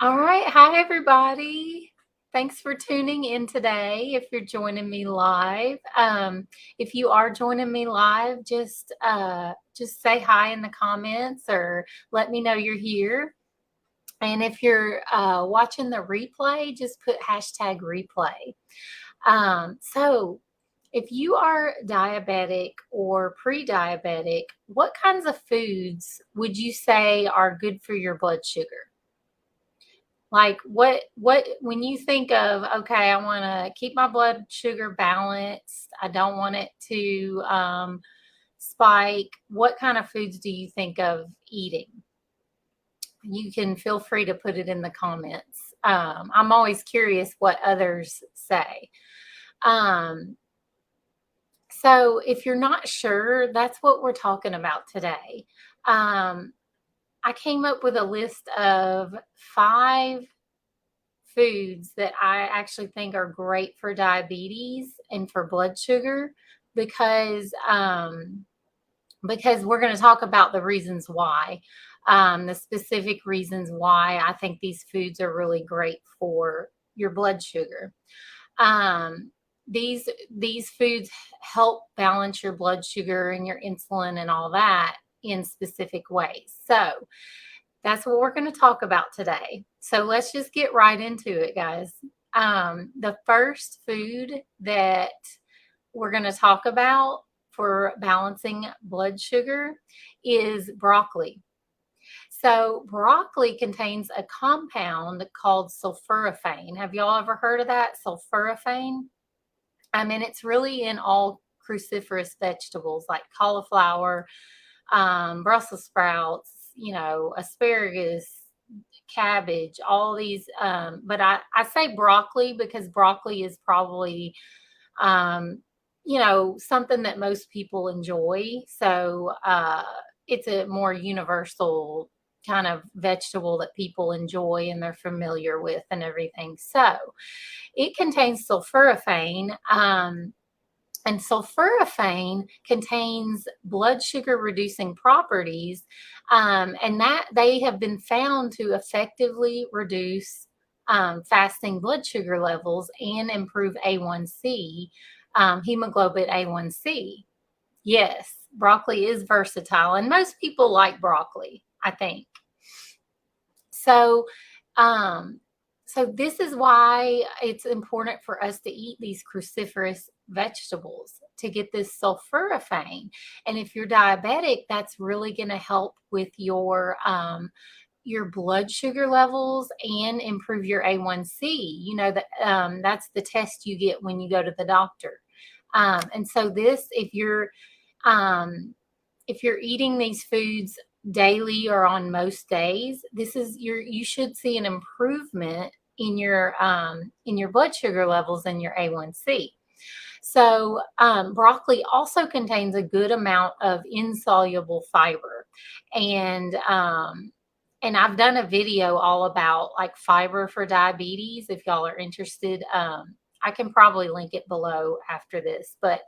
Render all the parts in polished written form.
All right. Hi, everybody. Thanks for tuning in today. If you're joining me live, if you are joining me live, just say hi in the comments or let me know you're here. And if you're watching the replay, just put hashtag replay. So, if you are diabetic or pre-diabetic, what kinds of foods would you say are good for your blood sugar? Like what when you think of, okay, I want to keep my blood sugar balanced. I don't want it to spike. What kind of foods do you think of eating? You can feel free to put it in the comments. I'm always curious what others say. Um, so if you're not sure, that's what we're talking about today. Um, I came up with a list of 5 foods that I actually think are great for diabetes and for blood sugar because because we're going to talk about the reasons why, the specific reasons why I think these foods are really great for your blood sugar. Um, these foods help balance your blood sugar and your insulin and all that in specific ways. So that's what we're going to talk about today. So let's just get right into it, guys. The first food that we're going to talk about for balancing blood sugar is broccoli. So, broccoli contains a compound called sulforaphane. Have y'all ever heard of that? Sulforaphane? I mean, it's really in all cruciferous vegetables like cauliflower, Brussels sprouts, asparagus, cabbage, all these. But I say broccoli because broccoli is probably, something that most people enjoy. So it's a more universal kind of vegetable that people enjoy and they're familiar with and everything. So it contains sulforaphane. And sulforaphane contains blood sugar reducing properties, and that they have been found to effectively reduce fasting blood sugar levels and improve A1C, hemoglobin A1C. Yes, broccoli is versatile, and most people like broccoli, I think. So, um, so this is why it's important for us to eat these cruciferous vegetables to get this sulforaphane. And if you're diabetic, that's really going to help with your blood sugar levels and improve your A1C. You know that that's the test you get when you go to the doctor. And so this, if you're eating these foods daily or on most days, you should see an improvement in your blood sugar levels and your A1C. So broccoli also contains a good amount of insoluble fiber, and I've done a video all about like fiber for diabetes. If y'all are interested, I can probably link it below after this. But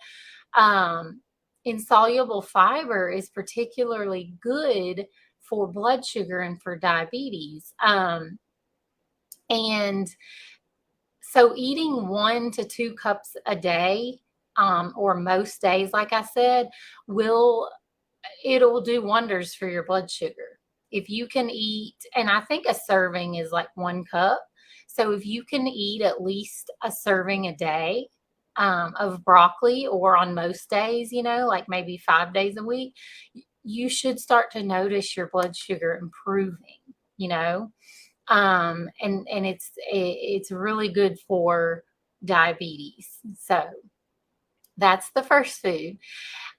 um, insoluble fiber is particularly good for blood sugar and for diabetes. And so eating 1 to 2 cups a day, or most days, like I said, it'll do wonders for your blood sugar. If you can eat, and I think a serving is like 1 cup. So if you can eat at least a serving a day of broccoli, or on most days, like maybe 5 days a week, you should start to notice your blood sugar improving, you know and it's really good for diabetes. So that's the first food.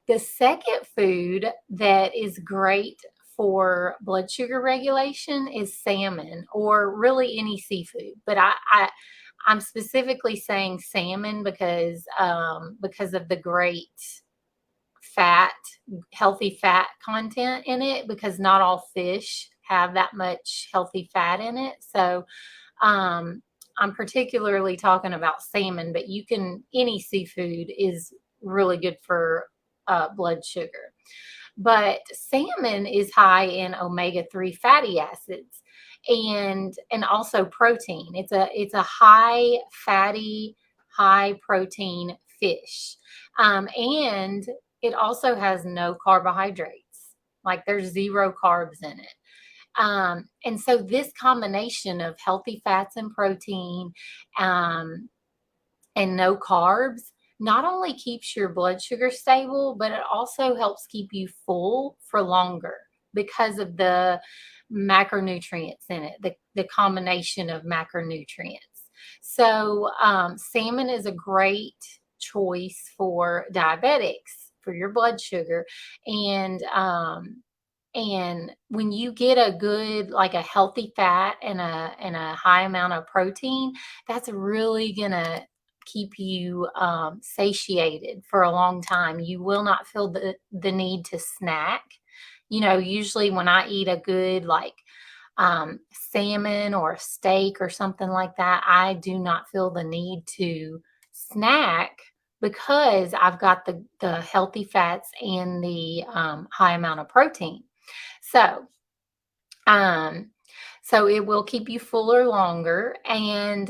The second food that is great for blood sugar regulation is salmon, or really any seafood. But I'm specifically saying salmon because of the great fat, healthy fat content in it, because not all fish have that much healthy fat in it. So I'm particularly talking about salmon, but any seafood is really good for blood sugar. But salmon is high in omega-3 fatty acids. and also protein. It's a high fatty, high protein fish. And it also has no carbohydrates. Like there's zero carbs in it. And so this combination of healthy fats and protein, um, and no carbs not only keeps your blood sugar stable, but it also helps keep you full for longer because of the macronutrients in it, the combination of macronutrients. So, salmon is a great choice for diabetics for your blood sugar. And when you get a good, like a healthy fat and a high amount of protein, that's really gonna keep you satiated for a long time. You will not feel the need to snack. Usually when I eat a good like salmon or steak or something like that, I do not feel the need to snack because I've got the healthy fats and the high amount of protein. So, um, so it will keep you fuller longer, and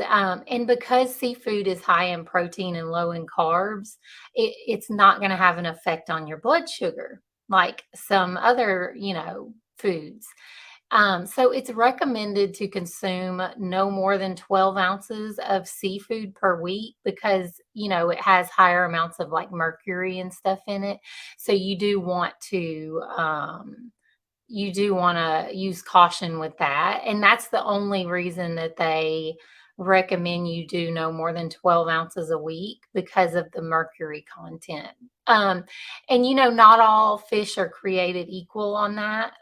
because seafood is high in protein and low in carbs, it's not going to have an effect on your blood sugar like some other, foods. So it's recommended to consume no more than 12 ounces of seafood per week because, it has higher amounts of like mercury and stuff in it. So you do want to use caution with that. And that's the only reason that they recommend you do no more than 12 ounces a week because of the mercury content. And not all fish are created equal on that.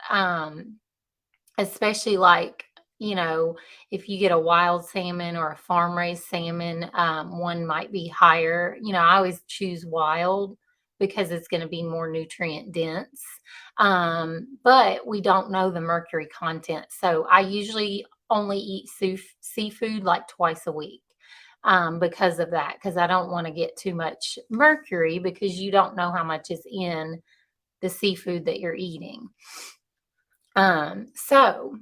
Especially like, if you get a wild salmon or a farm raised salmon, one might be higher. I always choose wild because it's going to be more nutrient dense. But we don't know the mercury content. So I usually only eat seafood like twice a week. Because of that, because I don't want to get too much mercury because you don't know how much is in the seafood that you're eating. So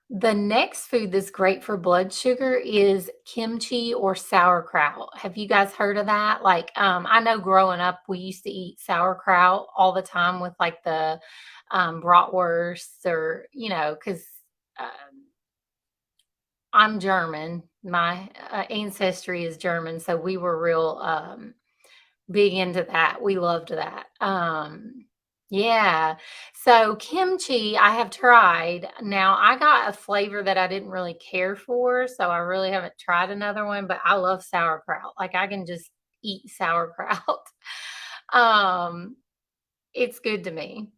the next food that's great for blood sugar is kimchi or sauerkraut. Have you guys heard of that? Like, I know growing up, we used to eat sauerkraut all the time with like the bratwurst or, because I'm German. My ancestry is German. So we were real big into that. We loved that. Yeah. So kimchi, I have tried. Now I got a flavor that I didn't really care for, so I really haven't tried another one, but I love sauerkraut. Like I can just eat sauerkraut. um, it's good to me.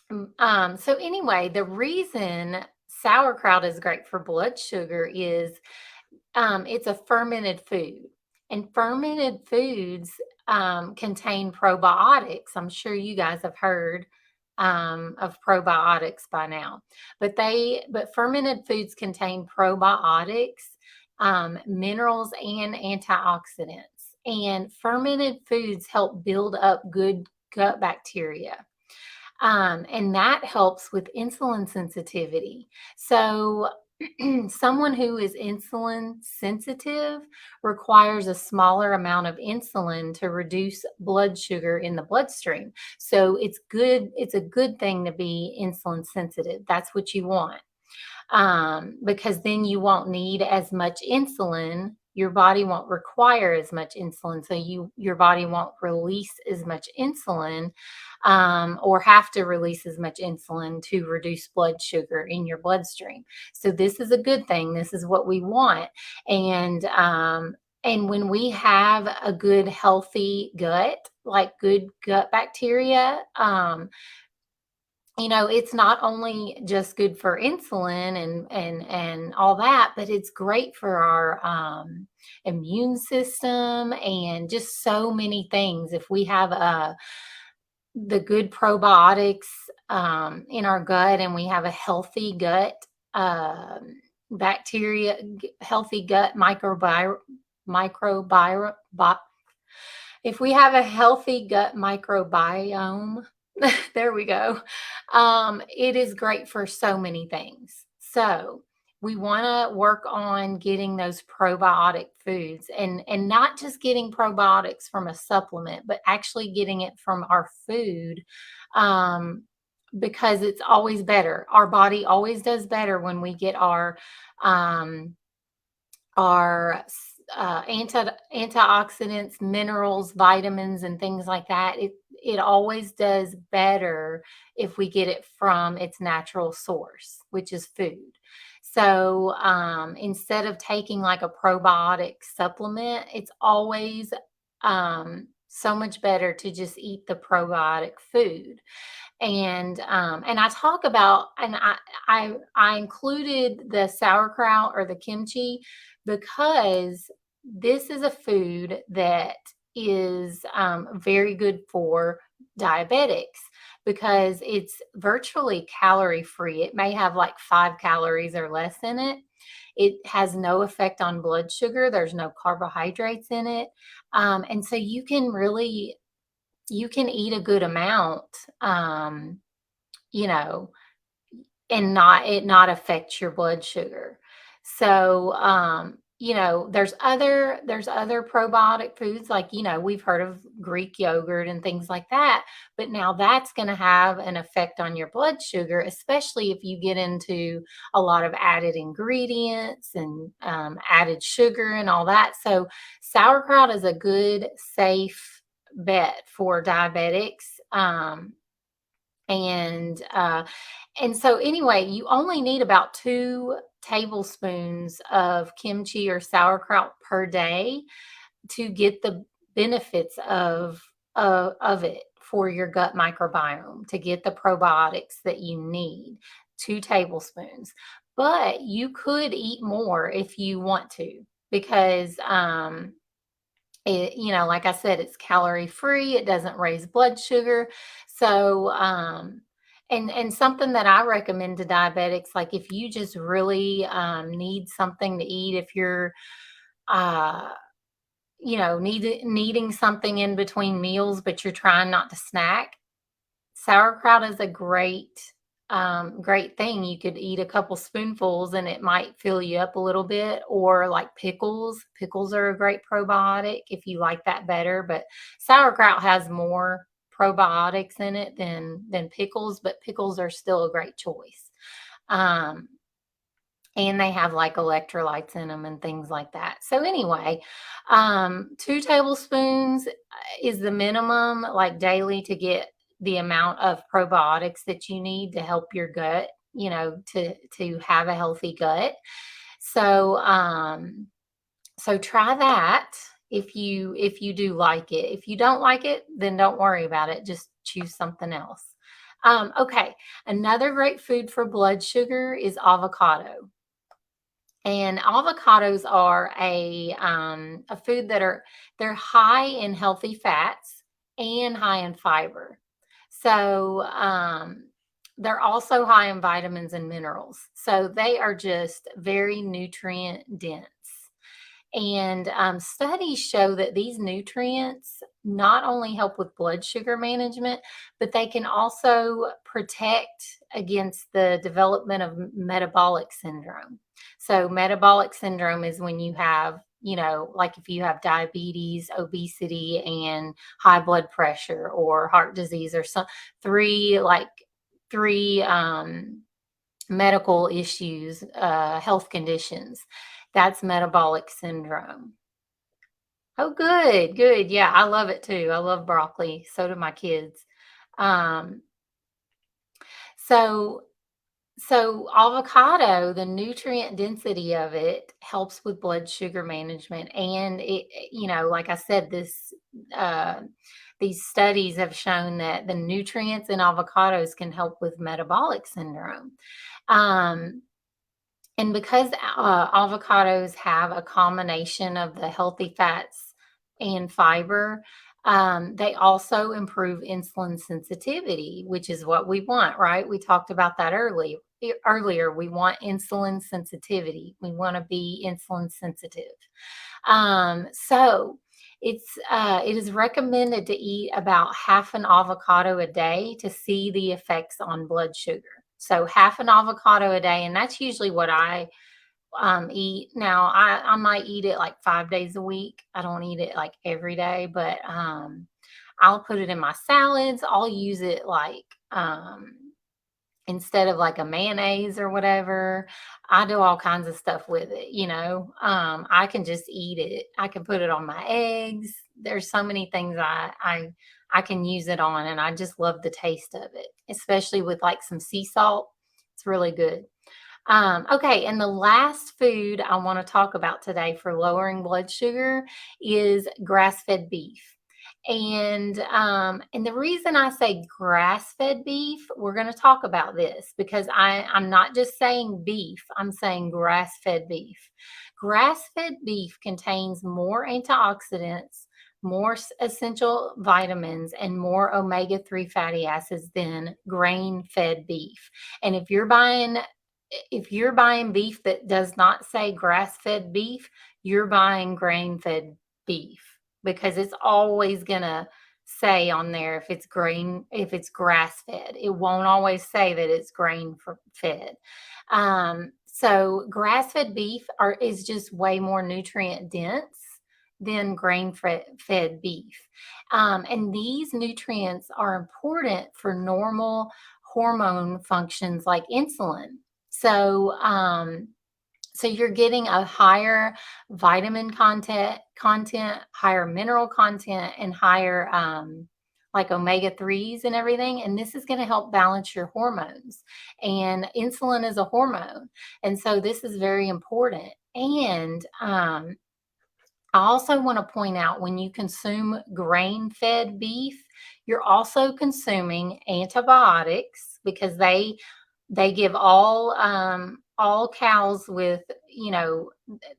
So anyway, the reason sauerkraut is great for blood sugar is it's a fermented food, and fermented foods contain probiotics. I'm sure you guys have heard of probiotics by now, but fermented foods contain probiotics, minerals, and antioxidants. And fermented foods help build up good gut bacteria. And that helps with insulin sensitivity. So, someone who is insulin sensitive requires a smaller amount of insulin to reduce blood sugar in the bloodstream. So, it's a good thing to be insulin sensitive. That's what you want. Because then you won't need as much insulin. Your body won't require as much insulin, so your body won't release as much insulin, or have to release as much insulin to reduce blood sugar in your bloodstream. So this is a good thing. This is what we want, and when we have a good healthy gut, like good gut bacteria, it's not only just good for insulin and all that, but it's great for our immune system and just so many things. If we have the good probiotics in our gut, and we have a healthy gut bacteria, healthy gut microbiome, if we have a healthy gut microbiome, there we go. It is great for so many things. So we want to work on getting those probiotic foods, and not just getting probiotics from a supplement, but actually getting it from our food. Um, because it's always better. Our body always does better when we get um, antioxidants, minerals, vitamins, and things like that. It always does better if we get it from its natural source, which is food. So instead of taking like a probiotic supplement, it's always so much better to just eat the probiotic food. And I talk about, and I included the sauerkraut or the kimchi because this is a food that is very good for diabetics because it's virtually calorie free. It may have like 5 calories or less in it. It has no effect on blood sugar. There's no carbohydrates in it. And so you can eat a good amount, you know, and not affect your blood sugar. So, there's other probiotic foods like, we've heard of Greek yogurt and things like that, but now that's going to have an effect on your blood sugar, especially if you get into a lot of added ingredients and added sugar and all that. So sauerkraut is a good, safe bet for diabetics. And so anyway, you only need about 2 tablespoons of kimchi or sauerkraut per day to get the benefits of it for your gut microbiome, to get the probiotics that you need. 2 tablespoons. But you could eat more if you want to, because like I said, it's calorie free. It doesn't raise blood sugar. So, and something that I recommend to diabetics, like if you just really need something to eat, if you're, uh, needing something in between meals, but you're trying not to snack, sauerkraut is a great thing. You could eat a couple spoonfuls and it might fill you up a little bit. Or like pickles are a great probiotic if you like that better, but sauerkraut has more probiotics in it than pickles, but pickles are still a great choice. um, and they have like electrolytes in them and things like that. So anyway, 2 tablespoons is the minimum, like daily, to get the amount of probiotics that you need to help your gut, to have a healthy gut. So try that if you do like it. If you don't like it, then don't worry about it. Just choose something else. Okay, another great food for blood sugar is avocado. And avocados are a food they're high in healthy fats and high in fiber. So they're also high in vitamins and minerals. So they are just very nutrient dense. And studies show that these nutrients not only help with blood sugar management, but they can also protect against the development of metabolic syndrome. So, metabolic syndrome is when you have, like if you have diabetes, obesity, and high blood pressure or heart disease, or three, like three medical issues, health conditions. That's metabolic syndrome. Oh, good, good. Yeah, I love it too. I love broccoli. So do my kids. Um, so avocado, the nutrient density of it helps with blood sugar management, and like I said, uh, these studies have shown that the nutrients in avocados can help with metabolic syndrome. Um, And because avocados have a combination of the healthy fats and fiber, they also improve insulin sensitivity, which is what we want, right? We talked about that earlier. We want insulin sensitivity. We want to be insulin sensitive. So it is recommended to eat about half an avocado a day to see the effects on blood sugar. So half an avocado a day, and that's usually what I eat. Now I might eat it like 5 days a week. I don't eat it like every day, but I'll put it in my salads. I'll use it like instead of like a mayonnaise or whatever. I do all kinds of stuff with it, you know. I can just eat it. I can put it on my eggs. There's so many things I can use it on, and I just love the taste of it, especially with like some sea salt. It's really good. Okay, and the last food I want to talk about today for lowering blood sugar is grass-fed beef. And the reason I say grass-fed beef, we're going to talk about this because I'm not just saying beef, I'm saying grass-fed beef. Grass-fed beef contains more antioxidants, more essential vitamins, and more omega-3 fatty acids than grain-fed beef. And if you're buying beef that does not say grass-fed beef, you're buying grain-fed beef because it's always gonna say on there if it's grass-fed. It won't always say that it's grain fed. So grass-fed beef is just way more nutrient dense than grain-fed beef. And these nutrients are important for normal hormone functions like insulin. So you're getting a higher vitamin content, higher mineral content, and higher like omega-3s and everything. And this is going to help balance your hormones. And insulin is a hormone. And so this is very important. And I also want to point out when you consume grain-fed beef, you're also consuming antibiotics because they give all cows with, you know,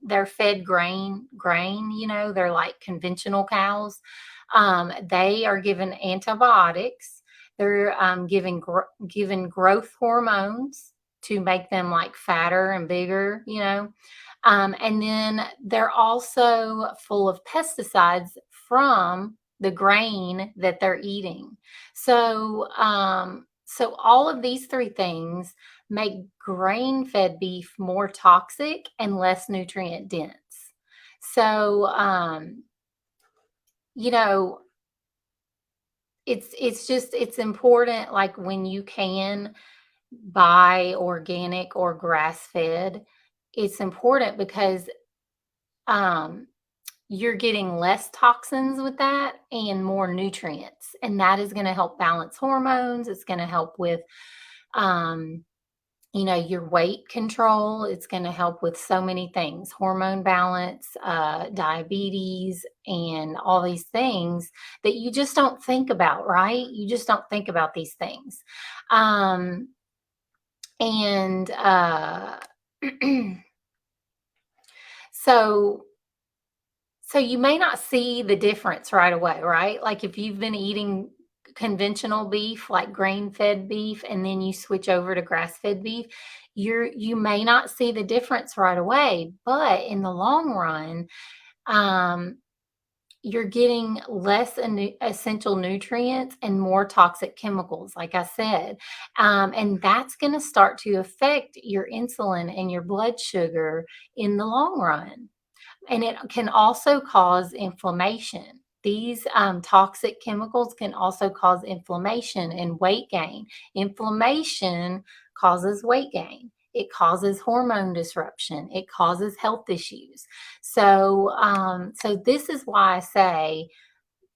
they're fed grain, you know, they're like conventional cows. They are given antibiotics. They're given growth hormones to make them like fatter and bigger, you know. And then they're also full of pesticides from the grain that they're eating. So all of these three things make grain-fed beef more toxic and less nutrient dense. So, you know, it's important, like when you can buy organic or grass-fed, it's important because um, you're getting less toxins with that and more nutrients, and that is going to help balance hormones. It's going to help with um, your weight control. It's going to help with so many things, hormone balance, diabetes, and all these things that you just don't think about, right? You just don't think about these things. Um, and so you may not see the difference right away, right? Like if you've been eating conventional beef, like grain-fed beef, and then you switch over to grass-fed beef, you may not see the difference right away, but in the long run, um, you're getting less essential nutrients and more toxic chemicals, like I said. And that's going to start to affect your insulin and your blood sugar in the long run. And it can also cause inflammation. These toxic chemicals can also cause inflammation and weight gain. Inflammation causes weight gain. It causes hormone disruption. It causes health issues. So this is why I say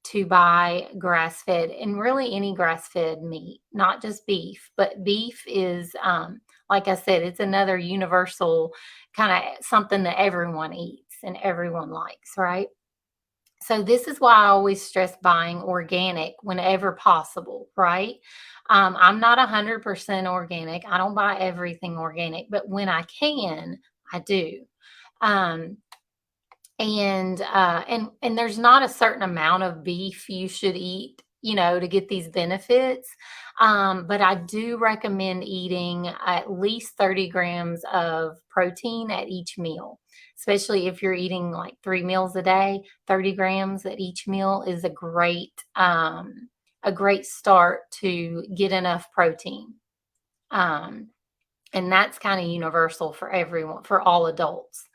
to buy grass-fed, and really any grass-fed meat, not just beef, but beef is, like I said, it's another universal kind of something that everyone eats and everyone likes, right? So this is why I always stress buying organic whenever possible, right? I'm not 100% organic. I don't buy everything organic, but when I can, I do. Um, and there's not a certain amount of beef you should eat, to get these benefits. But I do recommend eating at least 30 grams of protein at each meal, especially if you're eating like 3 meals a day. 30 grams at each meal is a great start to get enough protein. Um, and that's kind of universal for everyone, for all adults.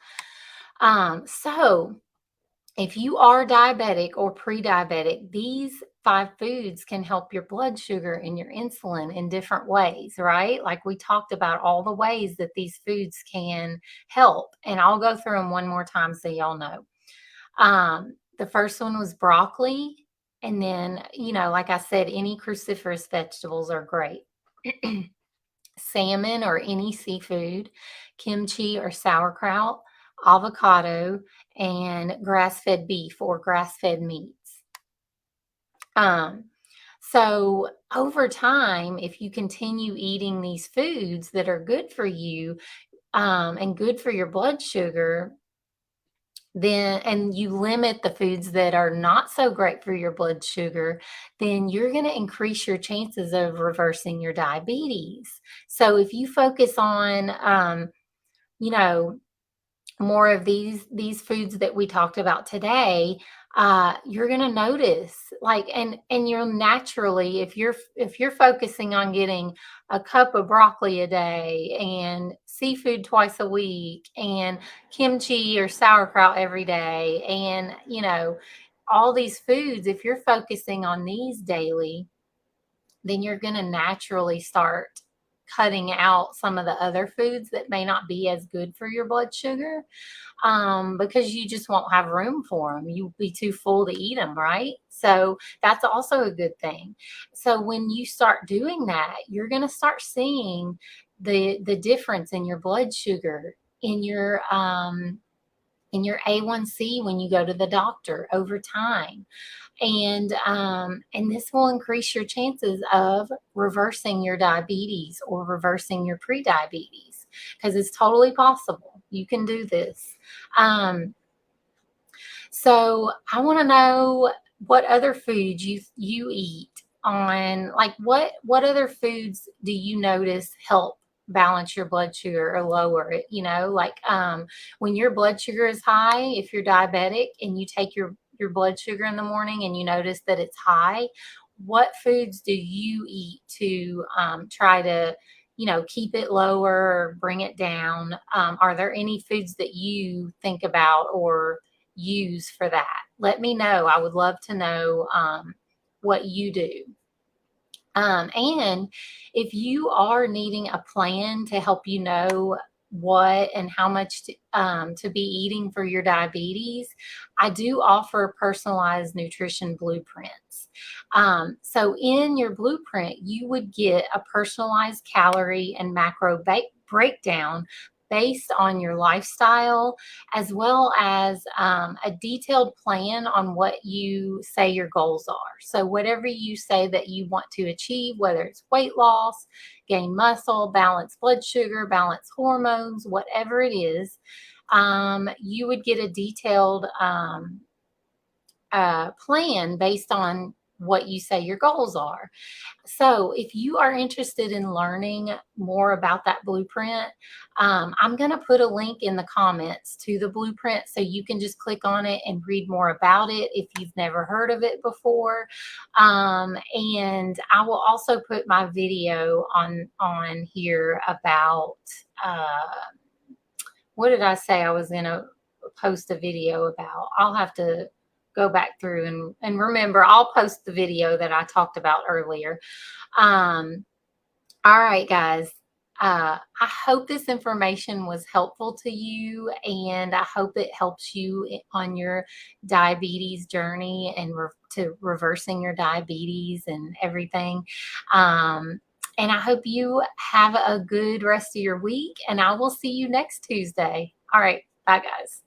So if you are diabetic or pre-diabetic, these 5 foods can help your blood sugar and your insulin in different ways, right? Like we talked about all the ways that these foods can help. And I'll go through them one more time so y'all know. The first one was broccoli. And then, like I said, any cruciferous vegetables are great. Salmon or any seafood, kimchi or sauerkraut, avocado, and grass-fed beef or grass-fed meats. So over time, if you continue eating these foods that are good for you, and good for your blood sugar, then and you limit the foods that are not so great for your blood sugar, then you're going to increase your chances of reversing your diabetes. So if you focus on you know more of these foods that we talked about today, you're going to notice, like, and you'll naturally, if you're focusing on getting a cup of broccoli a day and seafood twice a week and kimchi or sauerkraut every day, and all these foods, if you're focusing on these daily, then you're going to naturally start cutting out some of the other foods that may not be as good for your blood sugar, because you just won't have room for them. You'll be too full to eat them, right? So that's also a good thing. So when you start doing that, you're going to start seeing the difference in your blood sugar, in your A1C when you go to the doctor over time. And this will increase your chances of reversing your diabetes or reversing your pre-diabetes, because it's totally possible. You can do this. So I want to know what other foods you eat on, like what other foods do you notice help balance your blood sugar or lower it? Like when your blood sugar is high, if you're diabetic and you take your blood sugar in the morning and you notice that it's high, what foods do you eat to try to keep it lower or bring it down? Are there any foods that you think about or use for that? Let me know. I would love to know what you do. And if you are needing a plan to help you know what and how much to be eating for your diabetes, I do offer personalized nutrition blueprints. So in your blueprint, you would get a personalized calorie and macro breakdown based on your lifestyle, as well as a detailed plan on what you say your goals are. So whatever you say that you want to achieve, whether it's weight loss, gain muscle, balance blood sugar, balance hormones, whatever it is, you would get a detailed plan based on what you say your goals are. So if you are interested in learning more about that blueprint, I'm going to put a link in the comments to the blueprint so you can just click on it and read more about it if you've never heard of it before. And I will also put my video on here about what did I say I was going to post a video about? I'll have to go back through and remember. I'll post the video that I talked about earlier. All right, guys. I hope this information was helpful to you, and I hope it helps you on your diabetes journey and to reversing your diabetes and everything. And I hope you have a good rest of your week, and I will see you next Tuesday. All right. Bye, guys.